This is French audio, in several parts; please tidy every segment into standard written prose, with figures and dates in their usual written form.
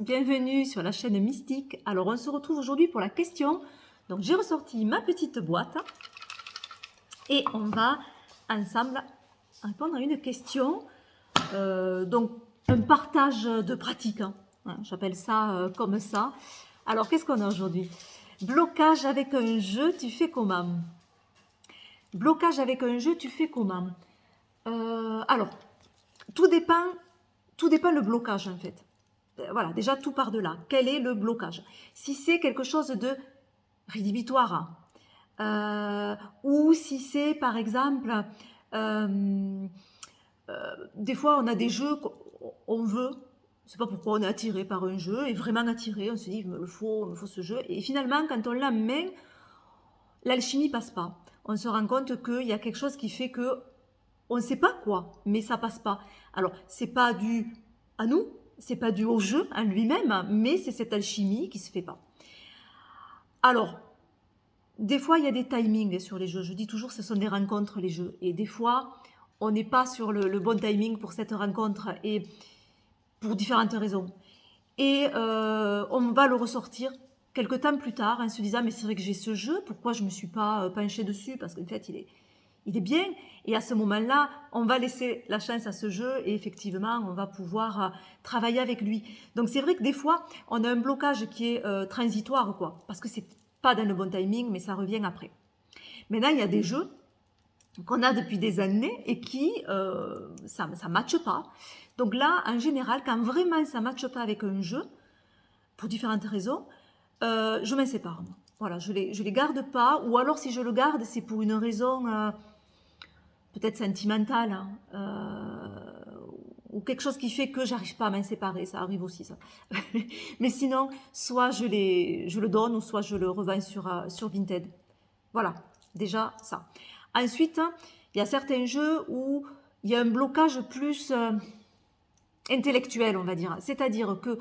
bienvenue sur la chaîne Mystique. Alors on se retrouve aujourd'hui pour la question. Donc j'ai ressorti ma petite boîte et on va ensemble répondre à une question. Donc un partage de pratique, hein. J'appelle ça comme ça. Alors qu'est-ce qu'on a aujourd'hui? Blocage avec un jeu, tu fais comment? Blocage avec un jeu, tu fais comment? Alors, tout dépend le blocage en fait. Voilà, déjà tout part de là. Quel est le blocage? Si c'est quelque chose de rédhibitoire, ou si c'est par exemple, des fois on a des jeux qu'on veut, je sais pas pourquoi on est attiré par un jeu, et vraiment attiré, on se dit il me faut ce jeu, et finalement quand on l'a en main, l'alchimie passe pas. On se rend compte qu'il y a quelque chose qui fait que on ne sait pas quoi, mais ça passe pas. Alors, c'est pas dû à nous, c'est pas dû au jeu en lui-même, mais c'est cette alchimie qui se fait pas. Alors, des fois, il y a des timings sur les jeux. Je dis toujours, ce sont des rencontres, les jeux. Et des fois, on n'est pas sur le bon timing pour cette rencontre, et pour différentes raisons. Et on va le ressortir quelques temps plus tard en se disant, mais c'est vrai que j'ai ce jeu, pourquoi je ne me suis pas penché dessus? Parce qu'en fait, il est bien, et à ce moment-là, on va laisser la chance à ce jeu, et effectivement, on va pouvoir travailler avec lui. Donc c'est vrai que des fois, on a un blocage qui est transitoire, quoi, parce que c'est pas dans le bon timing, mais ça revient après. Maintenant, il y a des jeux qu'on a depuis des années et qui, ça ne matche pas. Donc là, en général, quand vraiment ça ne matche pas avec un jeu, pour différentes raisons, je m'en sépare. Voilà, je les garde pas, ou alors si je le garde, c'est pour une raison peut-être sentimentale, ou quelque chose qui fait que j'arrive pas à m'en séparer, ça arrive aussi ça. Mais sinon, soit je le donne, ou soit je le revends sur Vinted. Voilà, déjà ça. Ensuite, il y a certains jeux où il y a un blocage plus intellectuel, on va dire. C'est-à-dire que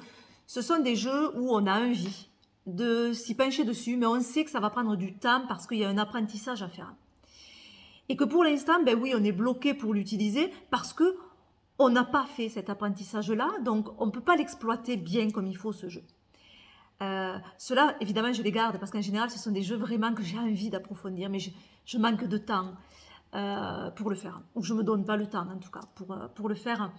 ce sont des jeux où on a envie de s'y pencher dessus, mais on sait que ça va prendre du temps parce qu'il y a un apprentissage à faire. Et que pour l'instant, ben oui, on est bloqué pour l'utiliser parce que on n'a pas fait cet apprentissage-là, donc on ne peut pas l'exploiter bien comme il faut, ce jeu. Ceux-là, évidemment, je les garde parce qu'en général, ce sont des jeux vraiment que j'ai envie d'approfondir, mais je manque de temps pour le faire. Ou je ne me donne pas le temps, en tout cas, pour le faire.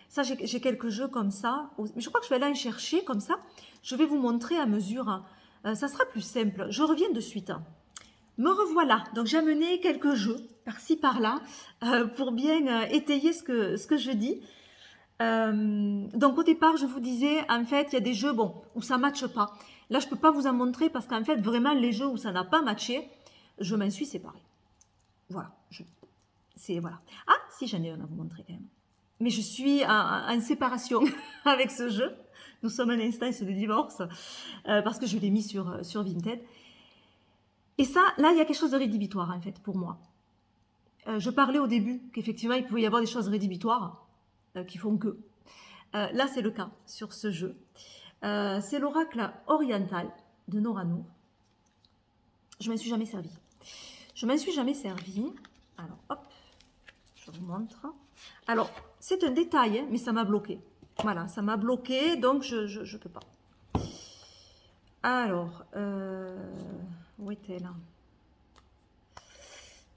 Ça, j'ai quelques jeux comme ça. Mais je crois que je vais aller en chercher comme ça. Je vais vous montrer à mesure. Ça sera plus simple. Je reviens de suite. Me revoilà. Donc, j'ai amené quelques jeux par-ci, par-là pour bien étayer ce que je dis. Donc au départ, je vous disais, en fait, il y a des jeux où ça ne matche pas. Là, je ne peux pas vous en montrer parce qu'en fait, vraiment, les jeux où ça n'a pas matché, je m'en suis séparée. Voilà. Voilà. Ah, si, j'en ai un à vous montrer quand même. Mais je suis en séparation avec ce jeu. Nous sommes en instance de divorce parce que je l'ai mis sur Vinted. Et ça, là, il y a quelque chose de rédhibitoire, en fait, pour moi. Je parlais au début qu'effectivement, il pouvait y avoir des choses rédhibitoires qui font que. Là, c'est le cas sur ce jeu. C'est l'oracle oriental de Noranou. Je ne m'en suis jamais servi. Alors, hop, je vous montre. Alors, c'est un détail, hein, mais ça m'a bloqué. Voilà, ça m'a bloqué, donc je ne peux pas. Alors, où est-elle?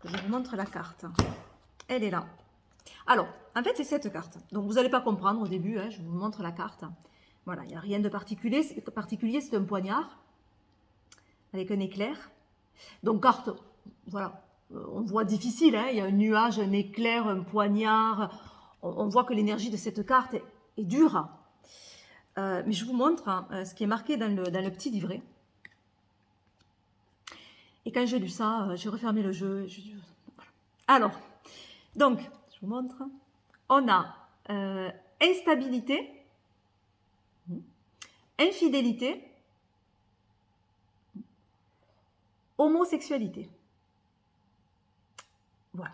Je vous montre la carte. Elle est là. Alors, en fait, c'est cette carte. Donc, vous n'allez pas comprendre au début, hein, je vous montre la carte. Voilà, il n'y a rien de particulier. C'est un poignard avec un éclair. Donc, carte, voilà, on voit difficile, hein, il y a un nuage, un éclair, un poignard. On voit que l'énergie de cette carte est dure. Mais je vous montre ce qui est marqué dans le petit livret. Et quand j'ai lu ça, j'ai refermé le jeu. Voilà. Alors, donc, je vous montre. On a instabilité, infidélité, homosexualité. Voilà.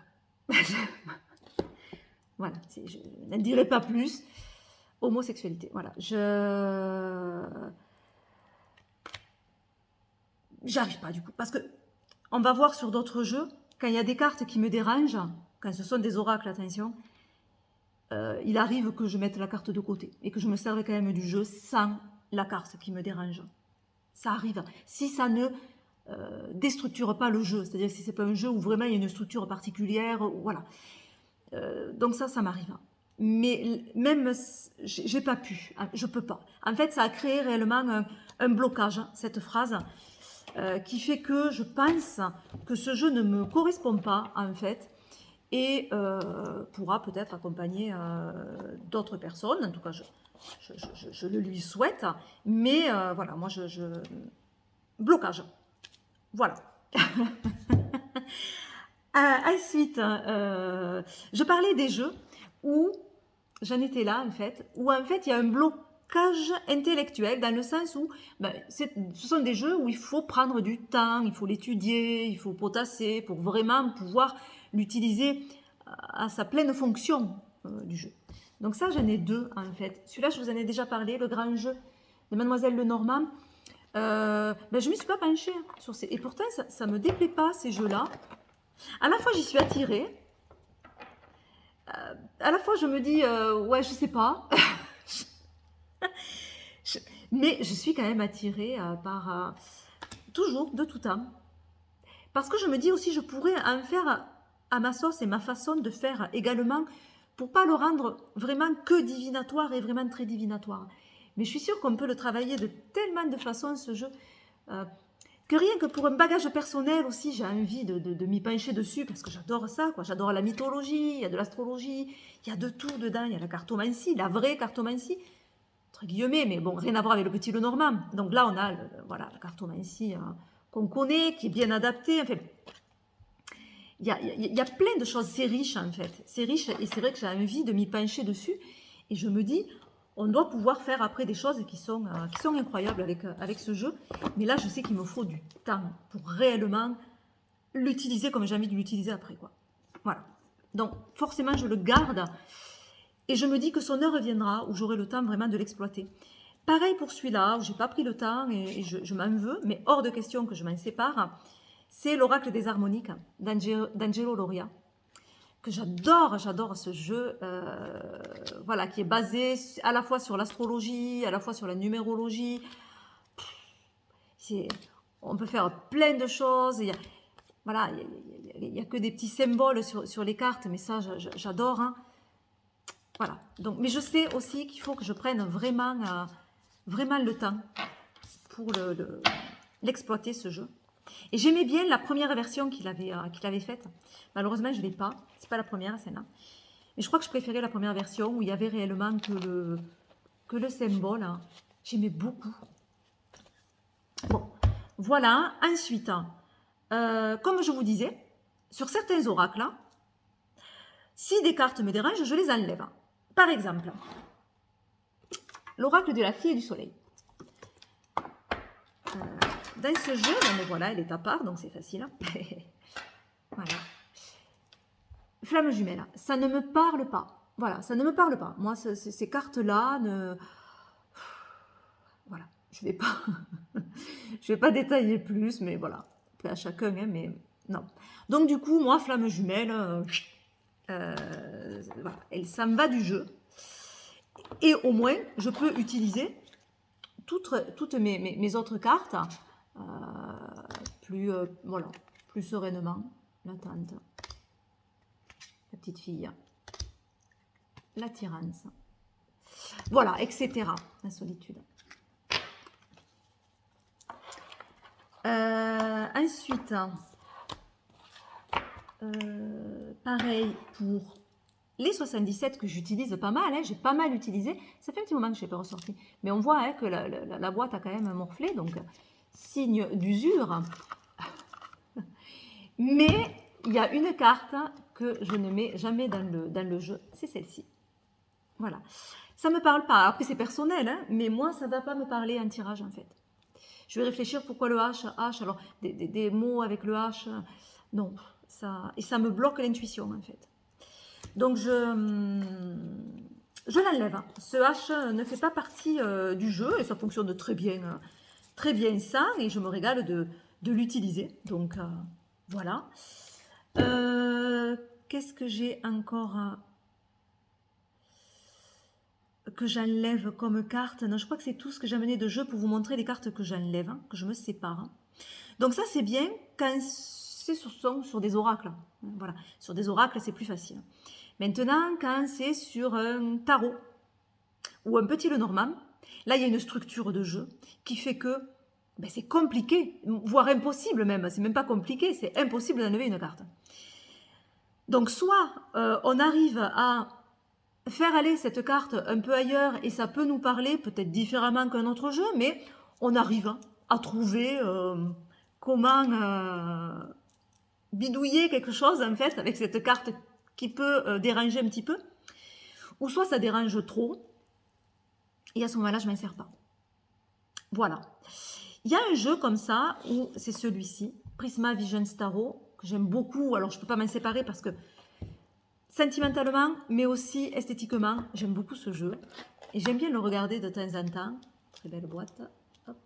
Voilà, je n'en dirai pas plus. Homosexualité, voilà. J'arrive pas du coup, parce que on va voir sur d'autres jeux, quand il y a des cartes qui me dérangent, quand ce sont des oracles, attention, il arrive que je mette la carte de côté et que je me serve quand même du jeu sans la carte qui me dérange. Ça arrive. Si ça ne déstructure pas le jeu, c'est-à-dire si c'est pas un jeu où vraiment il y a une structure particulière, voilà. Donc ça m'arrive. Mais même, j'ai pas pu, je peux pas. En fait, ça a créé réellement un blocage, cette phrase, qui fait que je pense que ce jeu ne me correspond pas, en fait, et pourra peut-être accompagner d'autres personnes. En tout cas, je le lui souhaite. Mais voilà, moi, blocage. Voilà. Ensuite, je parlais des jeux où, j'en étais là en fait, où en fait il y a un blocage intellectuel dans le sens où ben, ce sont des jeux où il faut prendre du temps, il faut l'étudier, il faut potasser pour vraiment pouvoir l'utiliser à sa pleine fonction du jeu. Donc ça, j'en ai deux en fait. Celui-là, je vous en ai déjà parlé, le grand jeu de Mademoiselle Lenormand. Ben, je ne me suis pas penchée sur ces... Et pourtant, ça ne me déplaît pas, ces jeux-là. À la fois, j'y suis attirée. À la fois, je me dis, ouais, je sais pas. Mais je suis quand même attirée par... toujours, de tout temps. Parce que je me dis aussi, je pourrais en faire à ma sauce et ma façon de faire également, pour pas le rendre vraiment que divinatoire et vraiment très divinatoire. Mais je suis sûre qu'on peut le travailler de tellement de façons, ce jeu, que rien que pour un bagage personnel aussi, j'ai envie de m'y pencher dessus, parce que j'adore ça, quoi. J'adore la mythologie, il y a de l'astrologie, il y a de tout dedans, il y a la cartomancie, la vraie cartomancie, entre guillemets, mais bon, rien à voir avec le petit Lenormand. Donc là, on a voilà, la cartomancie qu'on connaît, qui est bien adaptée, enfin, il y a plein de choses, c'est riche en fait, c'est riche, et c'est vrai que j'ai envie de m'y pencher dessus, et je me dis, on doit pouvoir faire après des choses qui sont incroyables avec ce jeu, mais là je sais qu'il me faut du temps pour réellement l'utiliser comme j'ai envie de l'utiliser après, quoi. Voilà, donc forcément je le garde, et je me dis que son heure viendra où j'aurai le temps vraiment de l'exploiter. Pareil pour celui-là, où j'ai pas pris le temps, et je m'en veux, mais hors de question que je m'en sépare, c'est l'Oracle des harmoniques d'Angelo Loria, que j'adore ce jeu, voilà, qui est basé à la fois sur l'astrologie, à la fois sur la numérologie. On peut faire plein de choses. Voilà, il n'y a que des petits symboles sur les cartes, mais ça, j'adore. Hein. Voilà. Donc, mais je sais aussi qu'il faut que je prenne vraiment le temps pour l'exploiter, ce jeu. Et j'aimais bien la première version qu'il avait faite. Malheureusement, je ne l'ai pas. C'est pas la première, celle-là. Mais je crois que je préférais la première version où il y avait réellement que le symbole. Hein. J'aimais beaucoup. Bon, voilà. Ensuite, comme je vous disais, sur certains oracles, si des cartes me dérangent, je les enlève. Par exemple, l'oracle de la fille et du soleil. Dans ce jeu, ben voilà, elle est à part, donc c'est facile. Voilà. Flamme jumelle, ça ne me parle pas. Voilà, ça ne me parle pas. Moi, ces cartes-là, voilà, je vais pas, je vais pas détailler plus, mais voilà, à chacun, hein, mais non. Donc du coup, moi, flamme jumelle, voilà, ça me va du jeu. Et au moins, je peux utiliser toutes mes autres cartes voilà, plus sereinement. La tante, la petite fille, l'attirance, voilà, etc. La solitude. Ensuite, pareil pour les 77 que j'utilise pas mal, hein, j'ai pas mal utilisé. Ça fait un petit moment que je n'ai pas ressorti. Mais on voit hein, que la boîte a quand même morflé, donc signe d'usure. Mais il y a une carte que je ne mets jamais dans le jeu, c'est celle-ci. Voilà. Ça ne me parle pas. Après, c'est personnel, hein, mais moi, ça ne va pas me parler en tirage, en fait. Je vais réfléchir pourquoi le H, alors des mots avec le H, non. Et ça me bloque l'intuition, en fait. Donc, je l'enlève. Ce H ne fait pas partie du jeu, et ça fonctionne très bien ça, et je me régale de l'utiliser. Donc, voilà. Qu'est-ce que j'ai encore que j'enlève comme carte. Non, je crois que c'est tout ce que j'ai amené de jeu pour vous montrer les cartes que j'enlève, hein, que je me sépare. Hein. Donc ça, c'est bien quand c'est sur des oracles. Hein, voilà, sur des oracles, c'est plus facile. Maintenant, quand c'est sur un tarot ou un petit Lenormand, là, il y a une structure de jeu qui fait que ben, c'est compliqué, voire impossible même. C'est même pas compliqué, c'est impossible d'enlever une carte. Donc, soit on arrive à faire aller cette carte un peu ailleurs et ça peut nous parler peut-être différemment qu'un autre jeu, mais on arrive à trouver comment bidouiller quelque chose en fait avec cette carte qui peut déranger un petit peu, ou soit ça dérange trop et à ce moment-là je m'en sers pas. Voilà. Il y a un jeu comme ça où c'est celui-ci, Prisma Vision Tarot, que j'aime beaucoup. Alors je peux pas m'en séparer parce que sentimentalement, mais aussi esthétiquement, j'aime beaucoup ce jeu. Et j'aime bien le regarder de temps en temps. Très belle boîte. Hop.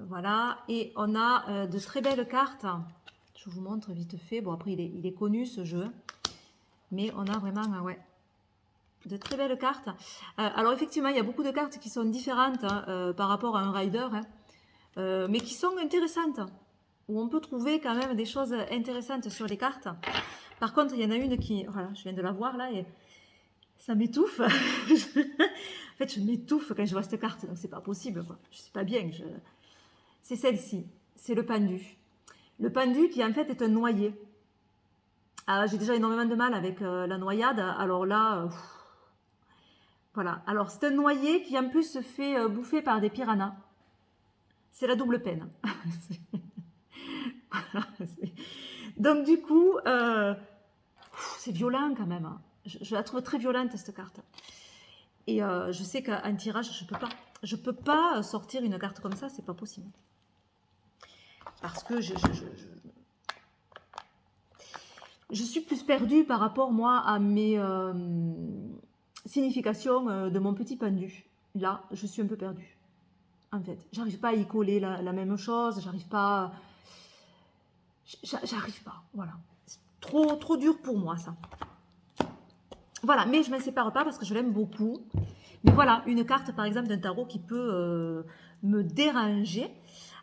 Voilà. Et on a de très belles cartes. Je vous montre vite fait. Bon, après, il est connu ce jeu. Mais on a vraiment, ouais, de très belles cartes. Alors, effectivement, il y a beaucoup de cartes qui sont différentes hein, par rapport à un rider. Hein, mais qui sont intéressantes. Où on peut trouver quand même des choses intéressantes sur les cartes. Par contre, il y en a une qui, voilà, je viens de la voir là et ça m'étouffe. En fait, je m'étouffe quand je vois cette carte, donc c'est pas possible, quoi. Je suis pas bien. C'est celle-ci, c'est le pendu. Le pendu qui en fait est un noyer. J'ai déjà énormément de mal avec la noyade, alors là, voilà. Alors c'est un noyer qui en plus se fait bouffer par des piranhas. C'est la double peine. Voilà, donc du coup, c'est violent quand même. Hein. Je la trouve très violente cette carte. Et je sais qu'en tirage, je peux pas. Je peux pas sortir une carte comme ça, c'est pas possible. Parce que je suis plus perdue par rapport, moi, à mes significations de mon petit pendu. Là, je suis un peu perdue. En fait, j'arrive pas à y coller la même chose, j'arrive pas... J'arrive pas, voilà. C'est trop dur pour moi, ça. Voilà, mais je ne m'en sépare pas parce que je l'aime beaucoup. Mais voilà, une carte, par exemple, d'un tarot qui peut me déranger.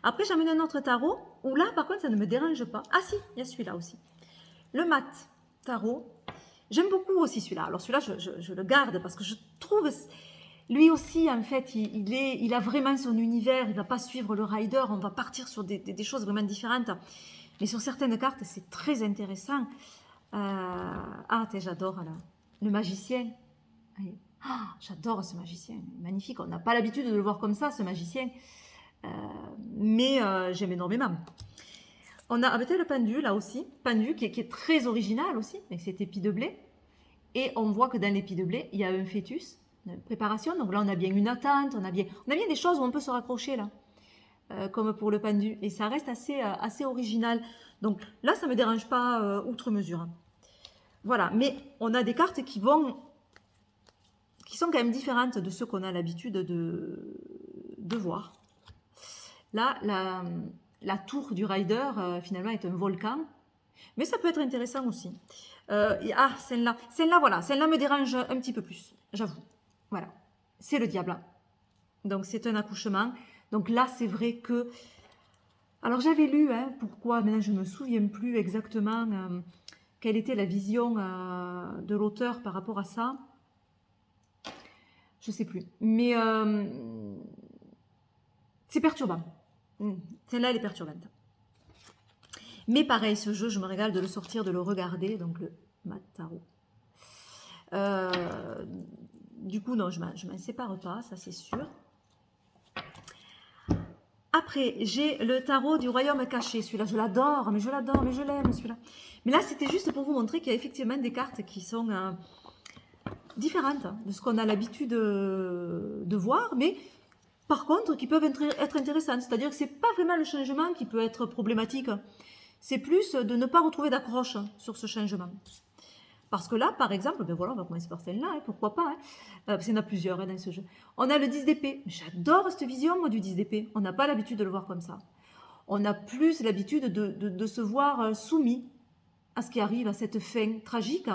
Après, j'amène un autre tarot où là, par contre, ça ne me dérange pas. Ah si, il y a celui-là aussi. Le mat tarot. J'aime beaucoup aussi celui-là. Alors celui-là, je le garde parce que je trouve... Lui aussi, en fait, il a vraiment son univers. Il ne va pas suivre le rider. On va partir sur des choses vraiment différentes. Mais sur certaines cartes, c'est très intéressant. J'adore là. Le magicien. J'adore ce magicien. Magnifique. On n'a pas l'habitude de le voir comme ça, ce magicien. Mais j'aime énormément. On a peut-être le pendu, là aussi. Pendu qui est très original aussi, avec cet épi de blé. Et on voit que dans l'épi de blé, il y a un fœtus, une préparation. Donc là, on a bien une attente. On a bien des choses où on peut se raccrocher, là. Comme pour le pendu. Et ça reste assez original. Donc là, ça ne me dérange pas outre mesure. Voilà. Mais on a des cartes qui sont quand même différentes de ceux qu'on a l'habitude de voir. Là, la tour du rider, finalement, est un volcan. Mais ça peut être intéressant aussi. Celle-là, voilà. Celle-là me dérange un petit peu plus, j'avoue. Voilà. C'est le diable. Donc, c'est un accouchement. Donc là, c'est vrai que... Alors, j'avais lu, hein, pourquoi, maintenant je ne me souviens plus exactement quelle était la vision de l'auteur par rapport à ça. Je ne sais plus. Mais c'est perturbant. Celle-là, elle est perturbante. Mais pareil, ce jeu, je me régale de le sortir, de le regarder. Donc, le mat tarot. Du coup, non, je ne m'en sépare pas, ça c'est sûr. Après, j'ai le tarot du royaume caché. Celui-là, je l'adore, mais je l'aime, celui-là. Mais là, c'était juste pour vous montrer qu'il y a effectivement des cartes qui sont différentes de ce qu'on a l'habitude de voir, mais par contre, qui peuvent être intéressantes. C'est-à-dire que ce n'est pas vraiment le changement qui peut être problématique. C'est plus de ne pas retrouver d'accroche sur ce changement. Parce que là, par exemple, ben voilà, on va commencer par celle-là, hein, pourquoi pas, hein, parce qu'il y en a plusieurs hein, dans ce jeu. On a le 10 d'épée. J'adore cette vision, moi, du 10 d'épée. On n'a pas l'habitude de le voir comme ça. On a plus l'habitude de se voir soumis à ce qui arrive, à cette fin tragique,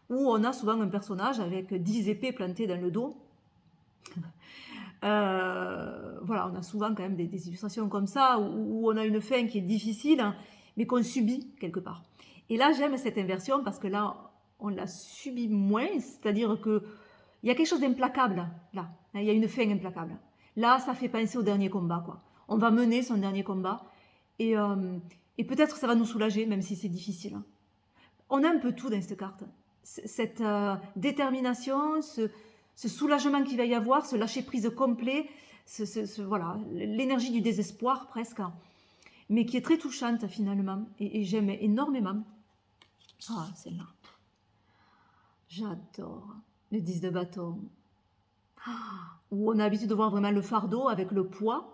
où on a souvent un personnage avec 10 épées plantées dans le dos. Voilà, on a souvent quand même des illustrations comme ça, où on a une fin qui est difficile, hein, mais qu'on subit quelque part. Et là, j'aime cette inversion parce que là, on la subit moins, c'est-à-dire que il y a quelque chose d'implacable là. Il y a une fin implacable. Là, ça fait penser au dernier combat, quoi. On va mener son dernier combat et, euh, et peut-être ça va nous soulager, même si c'est difficile, hein. On a un peu tout dans cette carte. Cette détermination, ce soulagement qu'il va y avoir, ce lâcher-prise complet, voilà, l'énergie du désespoir presque, mais qui est très touchante finalement. Et j'aime énormément. Ah, celle-là. J'adore. Le 10 de bâton. Où on a l'habitude de voir vraiment le fardeau avec le poids.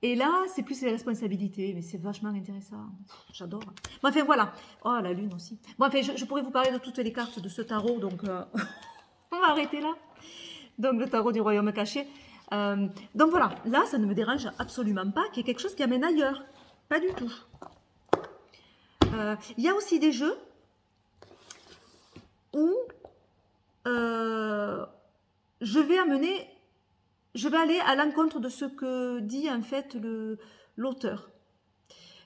Et là, c'est plus les responsabilités, mais c'est vachement intéressant. J'adore. Bon, enfin, voilà. Oh, la lune aussi. Bon, enfin, je pourrais vous parler de toutes les cartes de ce tarot, donc on va arrêter là. Donc, le tarot du royaume caché. Donc voilà, là, ça ne me dérange absolument pas qu'il y ait quelque chose qui amène ailleurs. Pas du tout. Il y a aussi des jeux où je vais aller à l'encontre de ce que dit en fait l'auteur.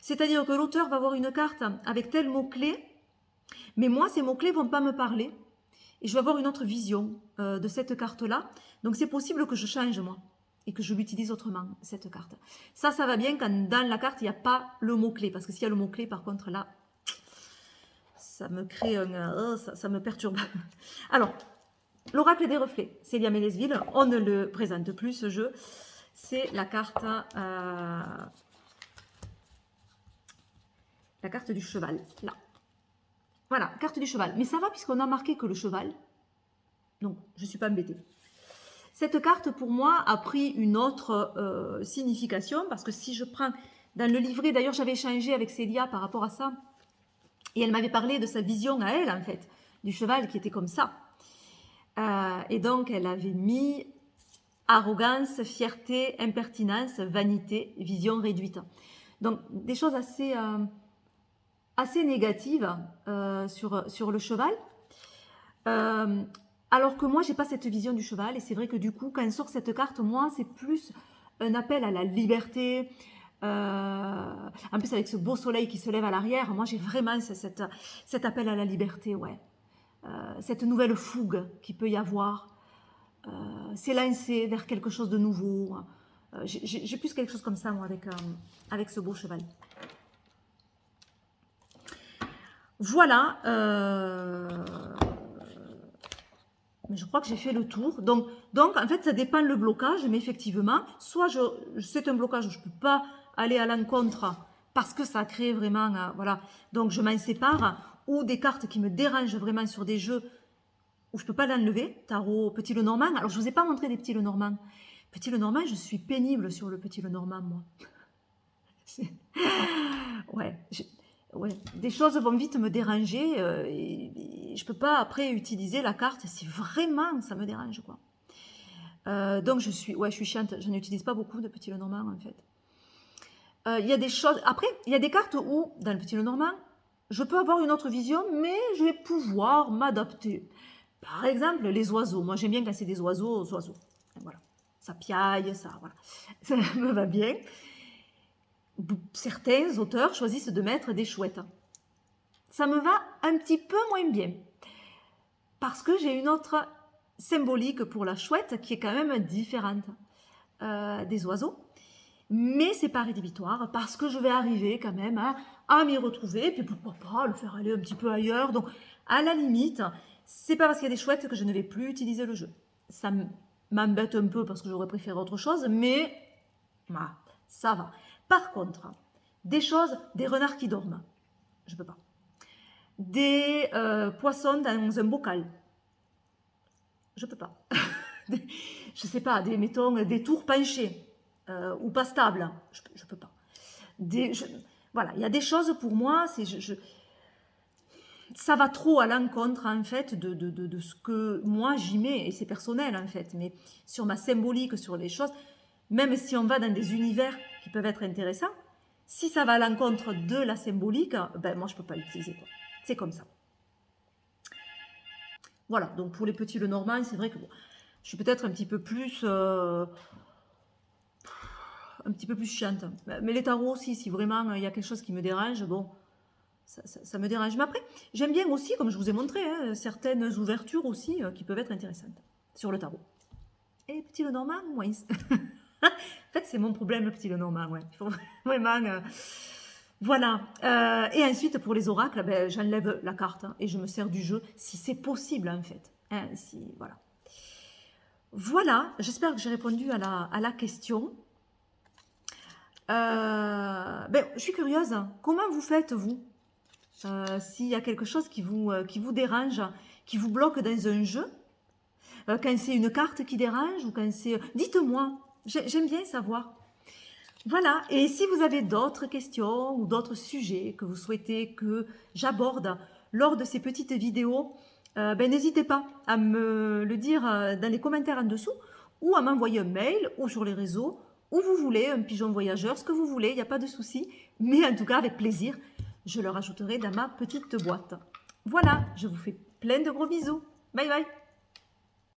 C'est-à-dire que l'auteur va avoir une carte avec tel mot-clé, mais moi, ces mots-clés ne vont pas me parler. Et je vais avoir une autre vision de cette carte-là. Donc, c'est possible que je change, moi, et que je l'utilise autrement, cette carte. Ça va bien quand dans la carte, il n'y a pas le mot-clé. Parce que s'il y a le mot-clé, par contre, là, ça me crée ça me perturbe. Alors, l'oracle des reflets, Célia Mélesville, on ne le présente plus, ce jeu. C'est la carte du cheval, là. Voilà, carte du cheval. Mais ça va puisqu'on a marqué que le cheval, donc je ne suis pas embêtée. Cette carte, pour moi, a pris une autre signification, parce que si je prends dans le livret, d'ailleurs j'avais échangé avec Célia par rapport à ça, et elle m'avait parlé de sa vision à elle, en fait, du cheval qui était comme ça. Et donc, elle avait mis arrogance, fierté, impertinence, vanité, vision réduite. Donc, des choses assez négatives sur le cheval. Alors que moi, j'ai pas cette vision du cheval. Et c'est vrai que du coup, quand sort cette carte, moi, c'est plus un appel à la liberté. En plus, avec ce beau soleil qui se lève à l'arrière, moi, j'ai vraiment cet appel à la liberté, ouais. Cette nouvelle fougue qu'il peut y avoir, s'élancer vers quelque chose de nouveau. J'ai plus quelque chose comme ça, moi, avec ce beau cheval. Voilà. Mais je crois que j'ai fait le tour. Donc, en fait, ça dépend le blocage, mais effectivement, soit c'est un blocage où je ne peux pas aller à l'encontre parce que ça crée vraiment, voilà, donc je m'en sépare, ou des cartes qui me dérangent vraiment sur des jeux où je ne peux pas l'enlever, tarot, petit Lenormand. Alors, je ne vous ai pas montré des petits Lenormand. Petit Lenormand, je suis pénible sur le petit Lenormand, moi. Ouais, ouais, des choses vont vite me déranger et je peux pas après utiliser la carte si vraiment ça me dérange, quoi. Donc je suis chiante, je n'utilise pas beaucoup de petit Lenormand en fait. Il y a des choses, après il y a des cartes où dans le petit Lenormand je peux avoir une autre vision mais je vais pouvoir m'adapter. Par exemple les oiseaux, moi j'aime bien quand c'est des oiseaux, voilà, ça piaille, ça, voilà, ça me va bien. Certains auteurs choisissent de mettre des chouettes. Ça me va un petit peu moins bien. Parce que j'ai une autre symbolique pour la chouette qui est quand même différente des oiseaux. Mais c'est pas rédhibitoire parce que je vais arriver quand même à m'y retrouver. Et puis pourquoi pas le faire aller un petit peu ailleurs. Donc à la limite, c'est pas parce qu'il y a des chouettes que je ne vais plus utiliser le jeu. Ça m'embête un peu parce que j'aurais préféré autre chose. Mais ça va. Par contre, des choses, des renards qui dorment, je peux pas. Des poissons dans un bocal, je peux pas. Je sais pas, mettons, des tours penchées ou pas stables, je peux pas. Voilà, il y a des choses pour moi, ça va trop à l'encontre en fait de ce que moi j'y mets, et c'est personnel en fait, mais sur ma symbolique, sur les choses, même si on va dans des univers qui peuvent être intéressants, si ça va à l'encontre de la symbolique, ben moi je peux pas l'utiliser, quoi. C'est comme ça. Voilà, donc pour les petits Lenormand, c'est vrai que bon, je suis peut-être un petit peu plus chiante. Mais les tarots aussi, si vraiment il y a quelque chose qui me dérange, bon, ça me dérange. Mais après, j'aime bien aussi, comme je vous ai montré, hein, certaines ouvertures aussi qui peuvent être intéressantes sur le tarot. Et petit Lenormand, moins. En fait, c'est mon problème, le petit Lenormand, ouais. Il faut vraiment... voilà. Et ensuite, pour les oracles, ben, j'enlève la carte hein, et je me sers du jeu, si c'est possible, en fait. Hein, voilà. Voilà, j'espère que j'ai répondu à la question. Ben, je suis curieuse, comment vous faites, vous s'il y a quelque chose qui vous dérange, qui vous bloque dans un jeu, quand c'est une carte qui dérange, ou quand c'est... Dites-moi, j'aime bien savoir. Voilà, et si vous avez d'autres questions ou d'autres sujets que vous souhaitez que j'aborde lors de ces petites vidéos, ben, n'hésitez pas à me le dire dans les commentaires en dessous ou à m'envoyer un mail ou sur les réseaux, où vous voulez, un pigeon voyageur, ce que vous voulez, il n'y a pas de souci, mais en tout cas avec plaisir, je le rajouterai dans ma petite boîte. Voilà, je vous fais plein de gros bisous. Bye bye.